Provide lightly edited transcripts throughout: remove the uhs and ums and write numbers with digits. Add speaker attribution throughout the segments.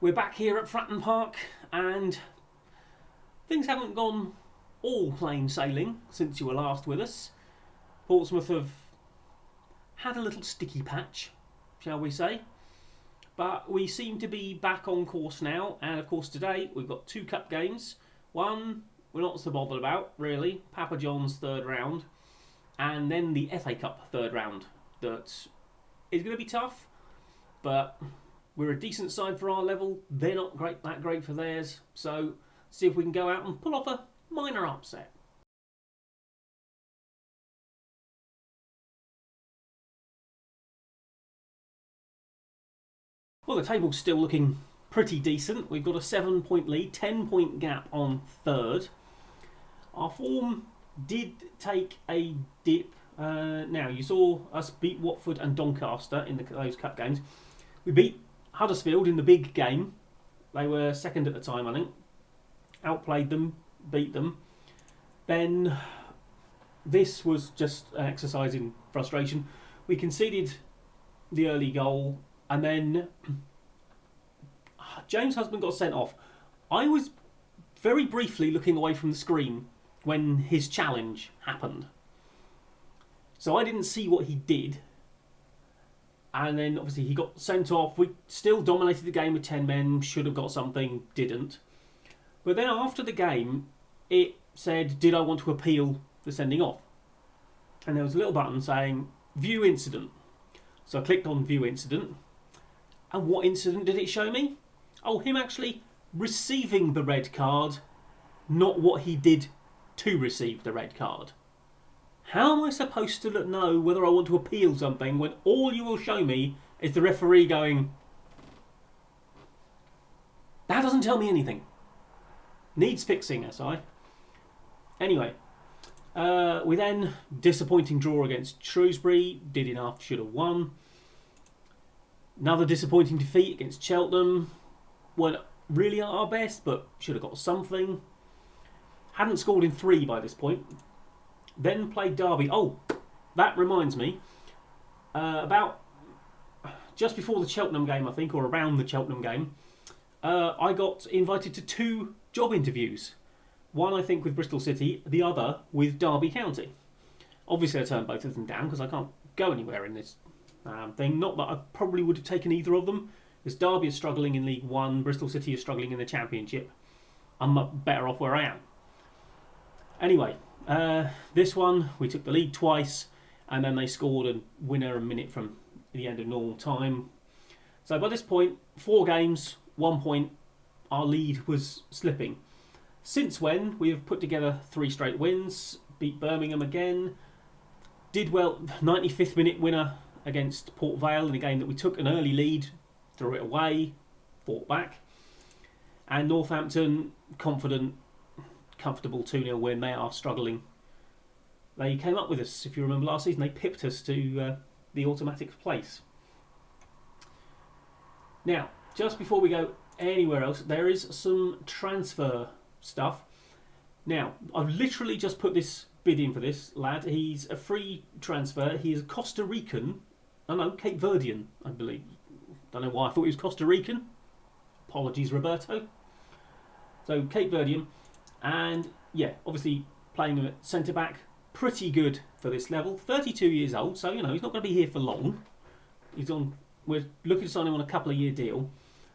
Speaker 1: We're back here at Fratton Park, and things haven't gone all plain sailing since you were last with us. Portsmouth have had a little sticky patch, shall we say. But we seem to be back on course now, and of course today we've got two cup games. One we're not so bothered about, really, Papa John's third round, and then the FA Cup third round that is going to be tough, but we're a decent side for our level. They're not that great for theirs. So see if we can go out and pull off a minor upset. Well, the table's still looking pretty decent. We've got a 7-point lead, 10-point gap on third. Our form did take a dip. Now, you saw us beat Watford and Doncaster in those cup games. We beat Huddersfield in the big game. They were second at the time, I think. Outplayed them, beat them. Then this was just an exercise in frustration. We conceded the early goal, and then James Husband got sent off. I was very briefly looking away from the screen when his challenge happened. So I didn't see what he did. And then obviously he got sent off. We still dominated the game with 10 men, should have got something, didn't. But then after the game, it said, did I want to appeal the sending off? And there was a little button saying, view incident. So I clicked on view incident. And what incident did it show me? Oh, him actually receiving the red card, not what he did to receive the red card. How am I supposed to know whether I want to appeal something when all you will show me is the referee going, that doesn't tell me anything. Needs fixing, SI. Anyway, we then, disappointing draw against Shrewsbury, did enough, should have won. Another disappointing defeat against Cheltenham. Weren't really at our best, but should have got something. Hadn't scored in 3 by this point. Then played Derby. Oh, that reminds me. About just before the Cheltenham game, I think, or around the Cheltenham game, I got invited to 2 job interviews. One, I think, with Bristol City, the other with Derby County. Obviously, I turned both of them down because I can't go anywhere in this thing. Not that I probably would have taken either of them, because Derby is struggling in League One, Bristol City is struggling in the Championship. I'm better off where I am. Anyway, this one, we took the lead twice, and then they scored a winner a minute from the end of normal time. So by this point, 4 games, 1 point, our lead was slipping. Since when, we have put together 3 straight wins, beat Birmingham again, did well, 95th minute winner against Port Vale in a game that we took an early lead, threw it away, fought back. And Northampton, confident, comfortable 2-0 win. They are struggling. They came up with us, if you remember last season. They pipped us to the automatic place. Now, just before we go anywhere else, there is some transfer stuff. Now, I've literally just put this bid in for this lad. He's a free transfer. He is Costa Rican. Oh no, Cape Verdean, I believe. Don't know why I thought he was Costa Rican. Apologies, Roberto. So, Cape Verdean. And, yeah, obviously playing him at centre-back. Pretty good for this level. 32 years old, so, you know, he's not going to be here for long. We're looking to sign him on a couple-of-year deal.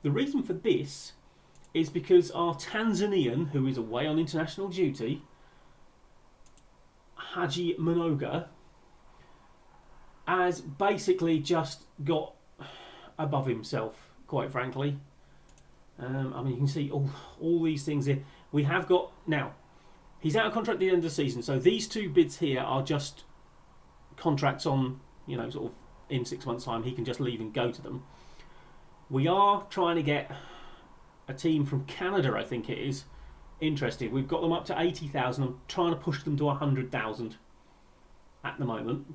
Speaker 1: The reason for this is because our Tanzanian, who is away on international duty, Haji Manoga, has basically just got above himself, quite frankly. I mean, you can see all these things here. We have got, now, he's out of contract at the end of the season, so these 2 bids here are just contracts on, you know, sort of in 6 months' time, he can just leave and go to them. We are trying to get a team from Canada, I think it is, interested. We've got them up to 80,000. I'm trying to push them to 100,000 at the moment.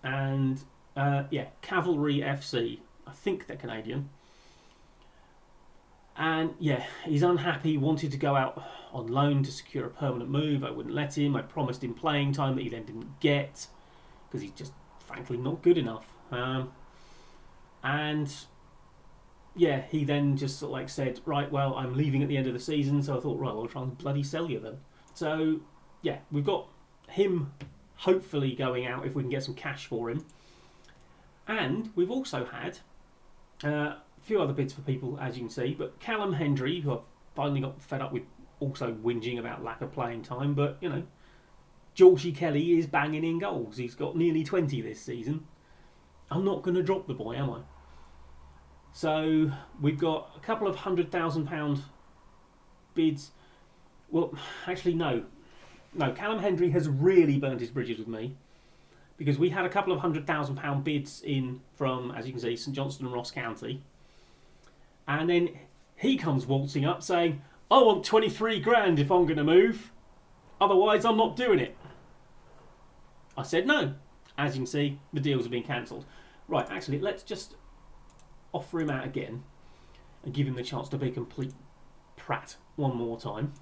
Speaker 1: And, yeah, Cavalry FC. I think they're Canadian. And, yeah, he's unhappy, wanted to go out on loan to secure a permanent move. I wouldn't let him. I promised him playing time that he then didn't get because he's just, frankly, not good enough. And yeah, he then just sort of like said, right, well, I'm leaving at the end of the season, so I thought, right, I'll try and bloody sell you then. So, yeah, we've got him hopefully going out if we can get some cash for him. And we've also had a few other bids for people, as you can see, but Callum Hendry, who I've finally got fed up with also whinging about lack of playing time, but, you know, Georgie Kelly is banging in goals. He's got nearly 20 this season. I'm not going to drop the boy, am I? So we've got a couple of £100,000 bids. Well, actually, no. Callum Hendry has really burned his bridges with me, because we had a couple of £100,000 bids in from, as you can see, St Johnstone and Ross County, and then he comes waltzing up saying, I want 23 grand if I'm going to move, otherwise I'm not doing it. I said no. As you can see, the deals have been cancelled. Right, actually, let's just offer him out again and give him the chance to be a complete prat one more time.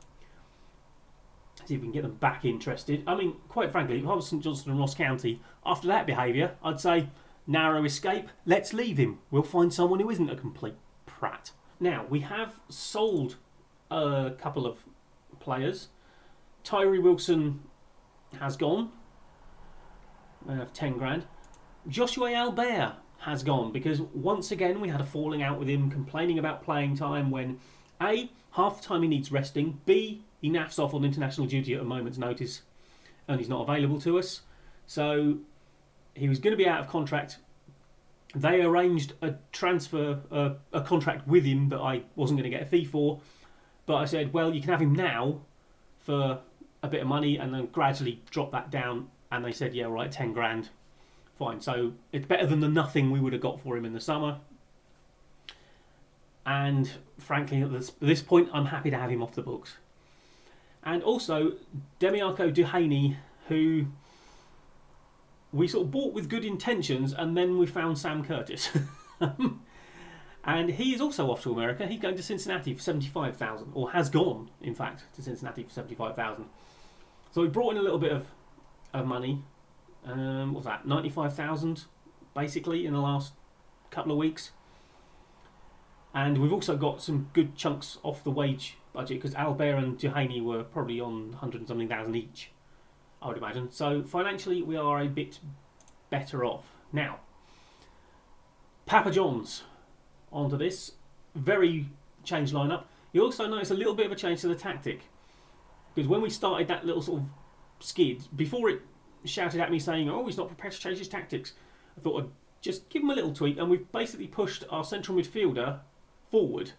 Speaker 1: See if we can get them back interested. I mean, quite frankly, if I was St Johnstone and Ross County, after that behaviour, I'd say, narrow escape, let's leave him. We'll find someone who isn't a complete prat. Now, we have sold a couple of players. Tyree Wilson has gone. We have 10 grand. Joshua Albert has gone, because once again we had a falling out with him, complaining about playing time when A, half the time he needs resting, B, he naffs off on international duty at a moment's notice and he's not available to us. So he was going to be out of contract. They arranged a transfer, a contract with him that I wasn't going to get a fee for, but I said, well, you can have him now for a bit of money and then gradually drop that down, and they said, yeah, right, 10 grand. Fine, so it's better than the nothing we would have got for him in the summer. And frankly, at this point, I'm happy to have him off the books. And also, Demiarco Duhaney, who we sort of bought with good intentions, and then we found Sam Curtis. And he is also off to America. He's going to Cincinnati for 75,000, or has gone, in fact, to Cincinnati for 75,000. So we brought in a little bit of money. What's that? 95,000, basically, in the last couple of weeks. And we've also got some good chunks off the wage budget, because Albert and Duhaney were probably on 100 and something thousand each, I would imagine. So financially, we are a bit better off. Now, Papa John's onto this. Very changed lineup. You also notice a little bit of a change to the tactic, because when we started that little sort of skid, before it shouted at me saying, oh, he's not prepared to change his tactics, I thought I'd just give him a little tweak, and we've basically pushed our central midfielder forward.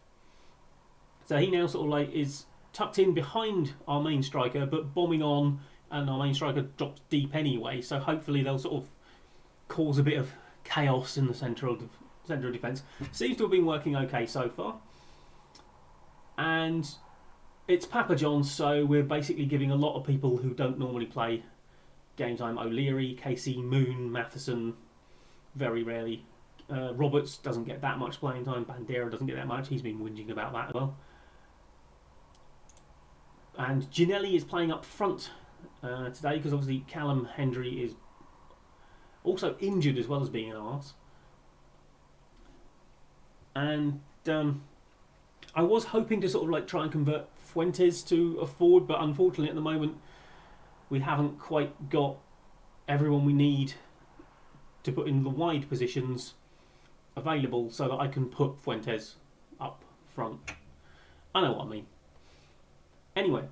Speaker 1: So he now sort of like is tucked in behind our main striker, but bombing on, and our main striker drops deep anyway, so hopefully they'll sort of cause a bit of chaos in the centre of defence. Seems to have been working okay so far. And it's Papa John's, so we're basically giving a lot of people who don't normally play game time. O'Leary, Casey, Moon, Matheson, very rarely. Roberts doesn't get that much playing time. Bandera doesn't get that much. He's been whinging about that as well. And Ginelli is playing up front today, because obviously Callum Hendry is also injured as well as being an arse. And I was hoping to sort of like try and convert Fuentes to a forward, but unfortunately at the moment we haven't quite got everyone we need to put in the wide positions available so that I can put Fuentes up front. I know what I mean. Anyway,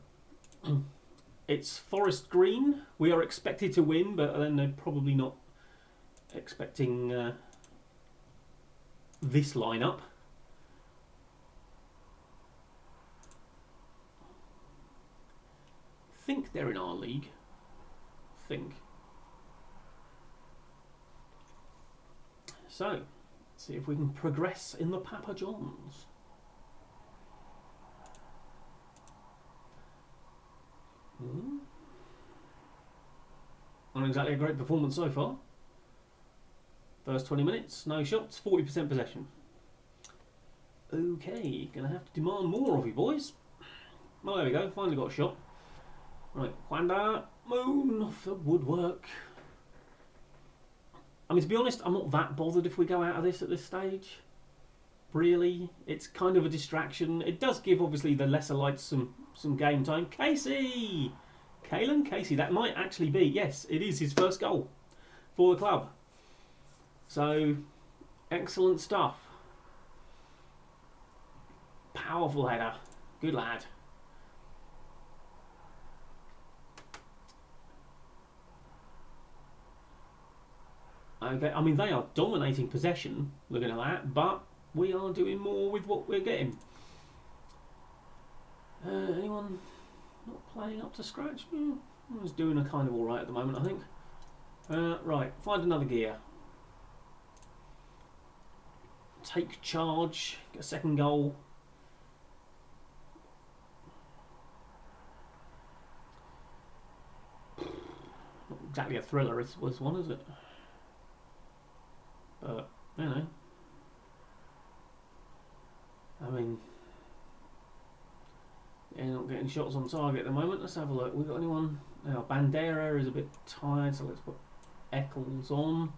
Speaker 1: it's Forest Green. We are expected to win, but then they're probably not expecting this lineup. I think they're in our league. So, let's see if we can progress in the Papa John's. Not exactly a great performance so far. First 20 minutes, no shots, 40% possession. Okay, gonna have to demand more of you boys. Well, there we go, finally got a shot. Right, Juanda, Moon off the woodwork. I mean, to be honest, I'm not that bothered if we go out of this at this stage. really. It's kind of a distraction. It does give, obviously, the lesser lights some game time. Casey! Kalen Casey, that might actually be, yes, it is his first goal for the club. So, excellent stuff. Powerful header. Good lad. Okay, I mean, they are dominating possession, looking at that, but we are doing more with what we're getting. Anyone not playing up to scratch? Everyone's doing a kind of alright at the moment, I think. Right, find another gear. Take charge, get a second goal. Not exactly a thriller, it was one, is it? But, you know. I mean, yeah, not getting shots on target at the moment. Let's have a look. We got anyone? Now, Bandera is a bit tired, so let's put Eccles on.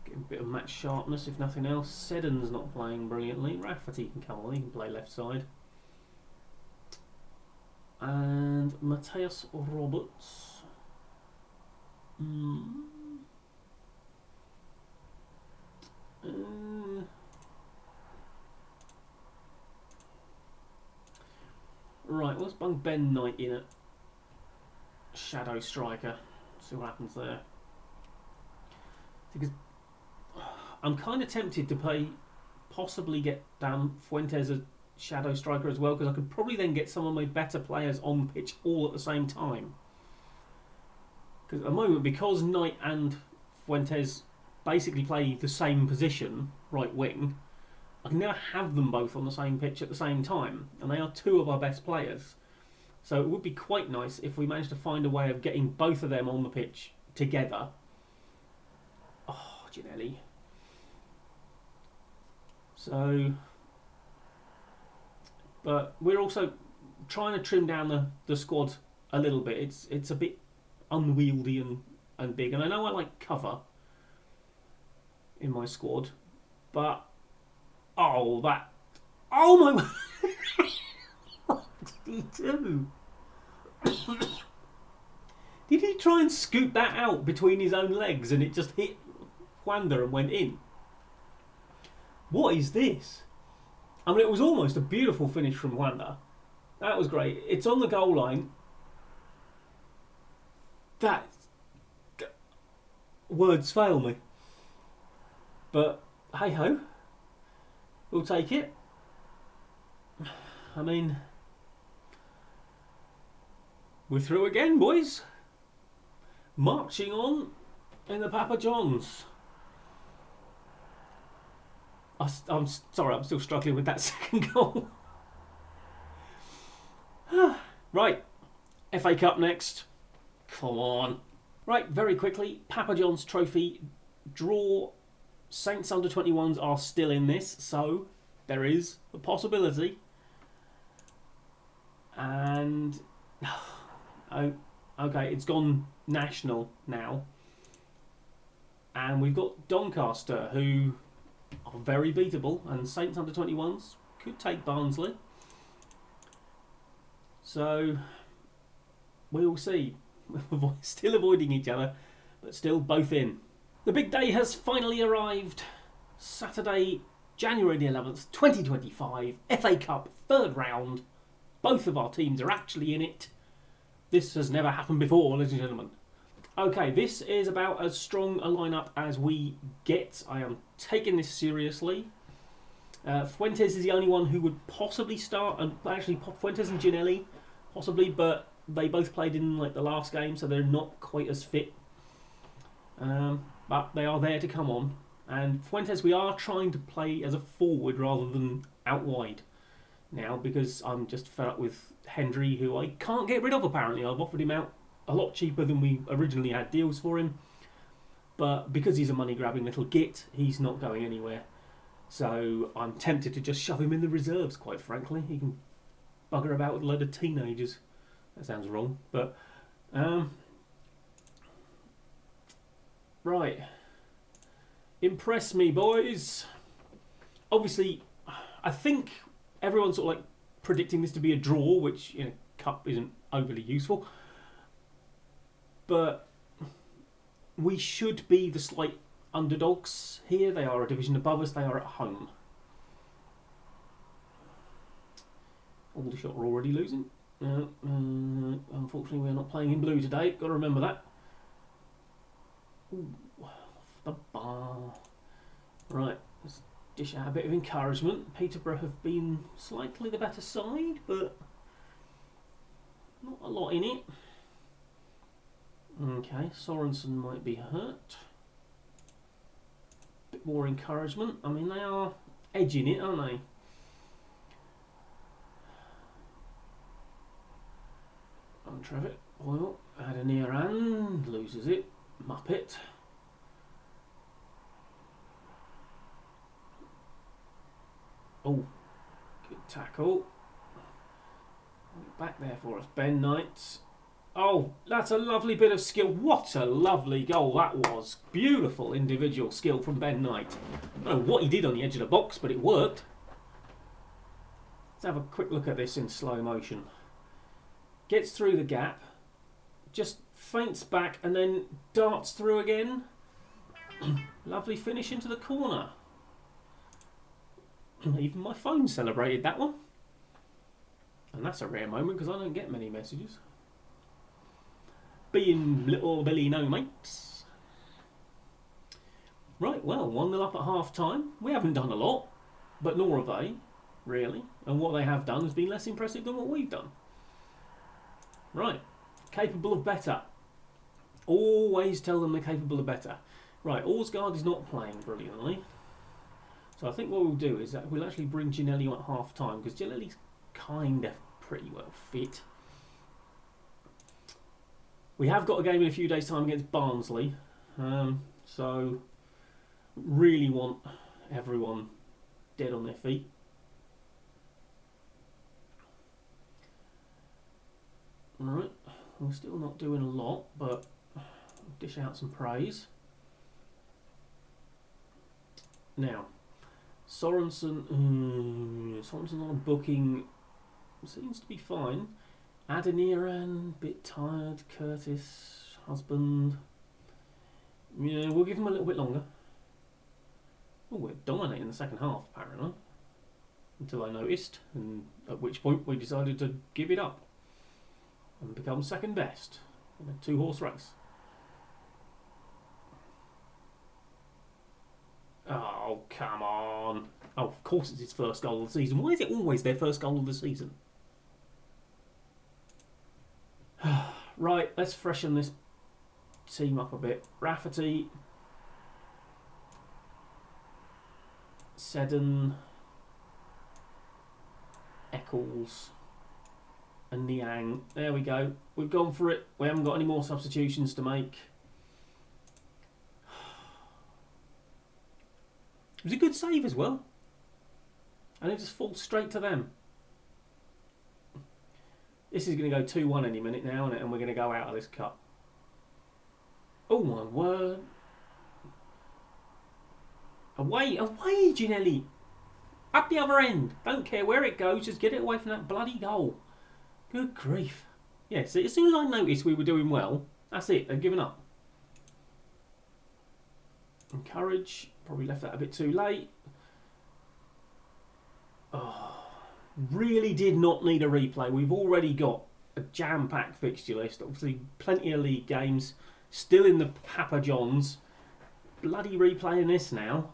Speaker 1: Get a bit of match sharpness, if nothing else. Seddon's not playing brilliantly. Rafferty can come on, he can play left side. And Mateus Roberts. Right, let's bung Ben Knight in at Shadow Striker. See what happens there. Because I'm kind of tempted to possibly get Fuentes a Shadow Striker as well, because I could probably then get some of my better players on pitch all at the same time. Because at the moment, because Knight and Fuentes basically play the same position, right wing, I can never have them both on the same pitch at the same time, and they are two of our best players. So it would be quite nice if we managed to find a way of getting both of them on the pitch together. Oh, Ginelli. So, but we're also trying to trim down the squad a little bit. It's a bit unwieldy and big, and I know I like cover in my squad, but oh my what did he do? Did he try and scoop that out between his own legs and it just hit Juanda and went in? What is this? I mean, it was almost a beautiful finish from Juanda. That was great. It's on the goal line. Words fail me. But hey ho, we'll take it. I mean, we're through again, boys. Marching on in the Papa John's. I'm sorry, I'm still struggling with that second goal. Right, FA Cup next. Come on. Right, very quickly, Papa John's Trophy draw. Saints under 21s are still in this, so there is a possibility. And oh, okay, it's gone national now, and we've got Doncaster, who are very beatable, and Saints under 21s could take Barnsley. So we will see. Still avoiding each other, but still both in. The big day has finally arrived. Saturday, January the 11th, 2025, FA Cup, third round. Both of our teams are actually in it. This has never happened before, ladies and gentlemen. Okay, this is about as strong a lineup as we get. I am taking this seriously. Fuentes is the only one who would possibly start, and actually Fuentes and Ginelli possibly, but they both played in like the last game, so they're not quite as fit. But they are there to come on. And Fuentes, we are trying to play as a forward rather than out wide now, because I'm just fed up with Hendry, who I can't get rid of apparently. I've offered him out a lot cheaper than we originally had deals for him. But because he's a money-grabbing little git, he's not going anywhere. So I'm tempted to just shove him in the reserves, quite frankly. He can bugger about with a load of teenagers. That sounds wrong, but right. Impress me, boys. obviously, I think everyone's sort of like predicting this to be a draw, which cup isn't overly useful. But we should be the slight underdogs here. They are a division above us. They are at home. Aldershot are already losing. Unfortunately, we're not playing in blue today. Got to remember that. Ooh, the bar. Right, let's dish out a bit of encouragement. Peterborough have been slightly the better side, but not a lot in it. Okay, Sorensen might be hurt. Bit more encouragement. I mean, they are edging it, aren't they? Trevitt, Boyle, had a near hand, loses it. Muppet. Oh, good tackle. Back there for us, Ben Knight. Oh, that's a lovely bit of skill. What a lovely goal that was. Beautiful individual skill from Ben Knight. I don't know what he did on the edge of the box, but it worked. Let's have a quick look at this in slow motion. Gets through the gap, just feints back and then darts through again. Lovely finish into the corner. Even my phone celebrated that one. And that's a rare moment because I don't get many messages. Being little Billy no mates. Right, well, 1-0 up at half time. We haven't done a lot, but nor have they, really. And what they have done has been less impressive than what we've done. Right, capable of better. Always tell them they're capable of better. Right, Orsgaard is not playing brilliantly. So I think what we'll do is that we'll actually bring Ginelli on at half time because Ginelli's kind of pretty well fit. We have got a game in a few days' time against Barnsley. So really want everyone dead on their feet. Alright, we're still not doing a lot, but dish out some praise. Now, Sorensen on a booking seems to be fine. Adeniran, bit tired. Curtis, husband. Yeah, we'll give him a little bit longer. Oh, we're dominating the second half, apparently. Until I noticed, and at which point we decided to give it up and become second best in a 2-horse race. Oh, come on. Oh, of course it's his first goal of the season. Why is it always their first goal of the season? Right, let's freshen this team up a bit. Rafferty. Seddon. Eccles. And Niang. There we go. We've gone for it. We haven't got any more substitutions to make. It was a good save as well. And it just falls straight to them. This is going to go 2-1 any minute now, isn't it? And we're going to go out of this cup. Oh my word. Away, away, Ginelli. Up the other end. Don't care where it goes, just get it away from that bloody goal. Good grief. Yeah, so as soon as I noticed we were doing well, that's it, they've given up. Encourage. Probably left that a bit too late. Oh, really did not need a replay. We've already got a jam-packed fixture list. Obviously, plenty of league games. Still in the Papa Johns. Bloody replaying this now.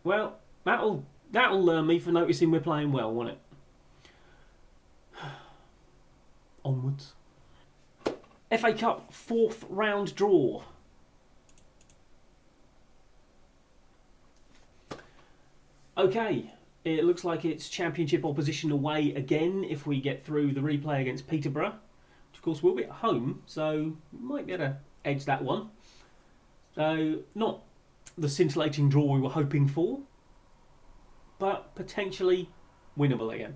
Speaker 1: Well, that'll learn me for noticing we're playing well, won't it? Onwards. FA Cup 4th round draw. Okay, it looks like it's Championship opposition away again if we get through the replay against Peterborough, which of course we'll be at home, so we might be able to edge that one. So, not the scintillating draw we were hoping for, but potentially winnable again.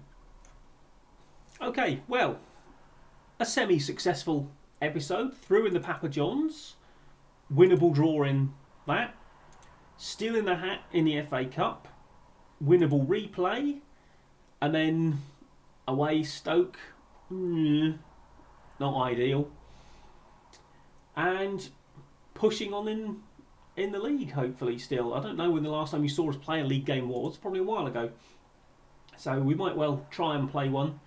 Speaker 1: Okay, well, a semi-successful episode, through in the Papa Johns, winnable draw in that. still in the hat in the FA Cup, winnable replay, and then away Stoke, not ideal, and pushing on in the league hopefully still. I don't know when the last time you saw us play a league game was, probably a while ago. So we might well try and play one.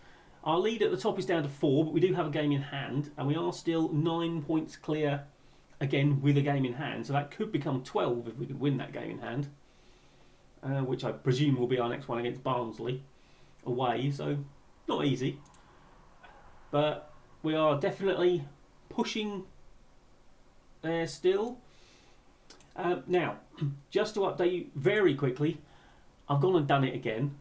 Speaker 1: Our lead at the top is down to 4, but we do have a game in hand, and we are still 9 points clear, again with a game in hand. So that could become 12 if we could win that game in hand, which I presume will be our next one against Barnsley away. So not easy, but we are definitely pushing there still. Now, just to update you very quickly, I've gone and done it again.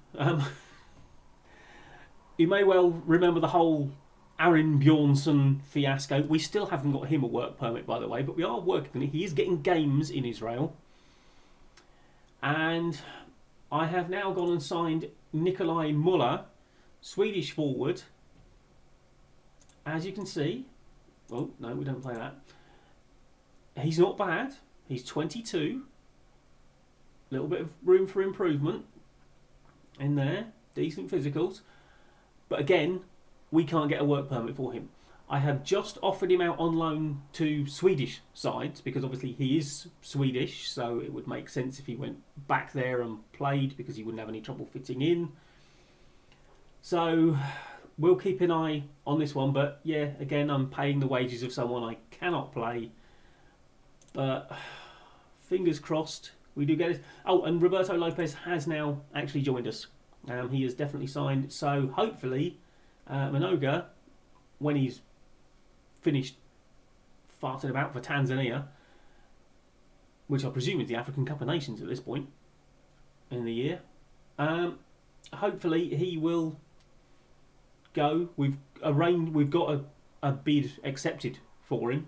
Speaker 1: You may well remember the whole Aaron Bjornsson fiasco. We still haven't got him a work permit, by the way, but we are working on it. He is getting games in Israel. And I have now gone and signed Nikolai Muller, Swedish forward. As you can see, oh, no, we don't play that. He's not bad. He's 22. A little bit of room for improvement in there. Decent physicals. But again, we can't get a work permit for him. I have just offered him out on loan to Swedish sides because obviously he is Swedish, so it would make sense if he went back there and played because he wouldn't have any trouble fitting in. So we'll keep an eye on this one. But yeah, again, I'm paying the wages of someone I cannot play. But fingers crossed we do get it. Oh, and Roberto Lopez has now actually joined us. He has definitely signed. So hopefully Manoga, when he's finished farting about for Tanzania, which I presume is the African Cup of Nations at this point in the year, hopefully he will go. We've got a bid accepted for him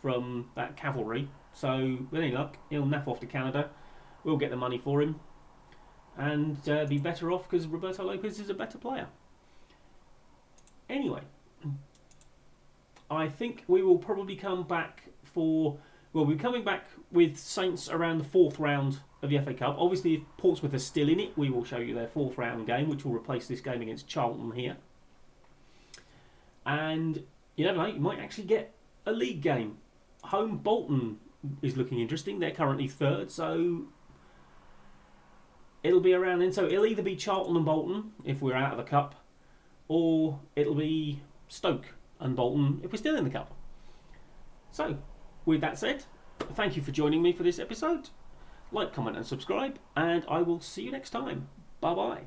Speaker 1: from that cavalry. So with any luck, he'll naff off to Canada. We'll get the money for him and be better off because Roberto Lopez is a better player. Anyway, I think we will probably come back for... Well, we're coming back with Saints around the 4th round of the FA Cup. Obviously, if Portsmouth are still in it, we will show you their 4th round game, which will replace this game against Charlton here. And you never know, you might actually get a league game. Home Bolton is looking interesting. They're currently 3rd, so it'll be around then. So it'll either be Charlton and Bolton if we're out of the Cup, or it'll be Stoke and Bolton if we're still in the Cup. So, with that said, thank you for joining me for this episode. Like, comment and subscribe, and I will see you next time. Bye-bye.